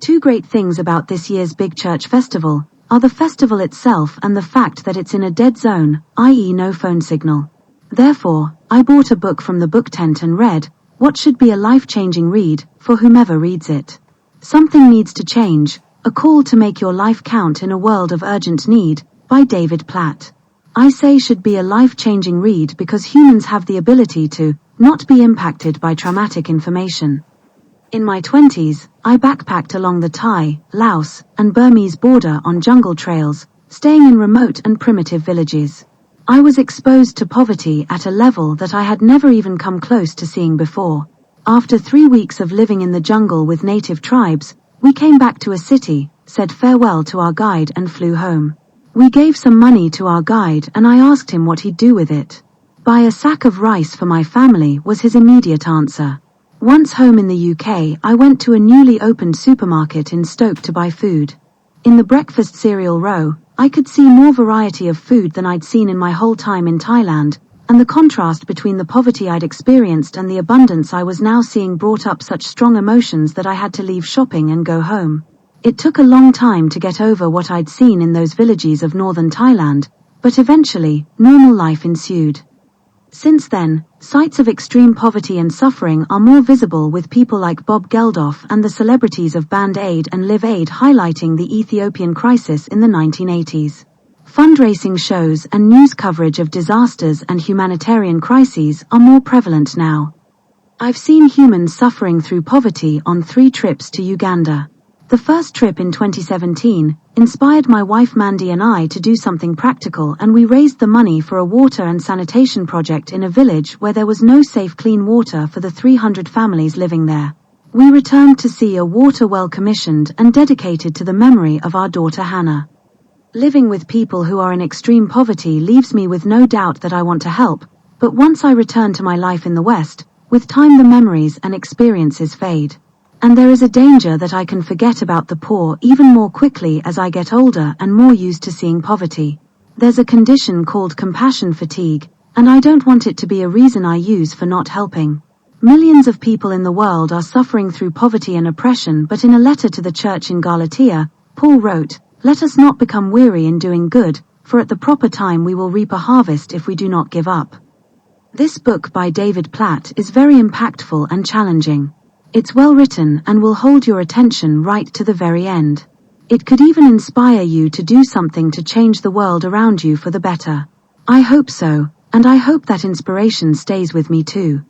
Two great things about this year's Big Church Festival are the festival itself and the fact that it's in a dead zone, i.e. no phone signal. Therefore, I bought a book from the book tent and read what should be a life-changing read for whomever reads it. Something Needs to Change, A Call to Make Your Life Count in a World of Urgent Need, by David Platt. I say should be a life-changing read because humans have the ability to not be impacted by traumatic information. In my 20s, I backpacked along the Thai, Laos, and Burmese border on jungle trails, staying in remote and primitive villages. I was exposed to poverty at a level that I had never even come close to seeing before. After 3 weeks of living in the jungle with native tribes, we came back to a city, said farewell to our guide and flew home. We gave some money to our guide and I asked him what he'd do with it. Buy a sack of rice for my family was his immediate answer. Once home in the UK, I went to a newly opened supermarket in Stoke to buy food. In the breakfast cereal row, I could see more variety of food than I'd seen in my whole time in Thailand, and the contrast between the poverty I'd experienced and the abundance I was now seeing brought up such strong emotions that I had to leave shopping and go home. It took a long time to get over what I'd seen in those villages of northern Thailand, but eventually, normal life ensued. Since then, sights of extreme poverty and suffering are more visible with people like Bob Geldof and the celebrities of Band Aid and Live Aid highlighting the Ethiopian crisis in the 1980s. Fundraising shows and news coverage of disasters and humanitarian crises are more prevalent now. I've seen humans suffering through poverty on 3 trips to Uganda. The first trip in 2017 inspired my wife Mandy and I to do something practical, and we raised the money for a water and sanitation project in a village where there was no safe clean water for the 300 families living there. We returned to see a water well commissioned and dedicated to the memory of our daughter Hannah. Living with people who are in extreme poverty leaves me with no doubt that I want to help, but once I return to my life in the West, with time the memories and experiences fade. And there is a danger that I can forget about the poor even more quickly as I get older and more used to seeing poverty. There's a condition called compassion fatigue, and I don't want it to be a reason I use for not helping. Millions of people in the world are suffering through poverty and oppression, but in a letter to the church in Galatia, Paul wrote, "Let us not become weary in doing good, for at the proper time we will reap a harvest if we do not give up." This book by David Platt is very impactful and challenging. It's well written and will hold your attention right to the very end. It could even inspire you to do something to change the world around you for the better. I hope so, and I hope that inspiration stays with me too.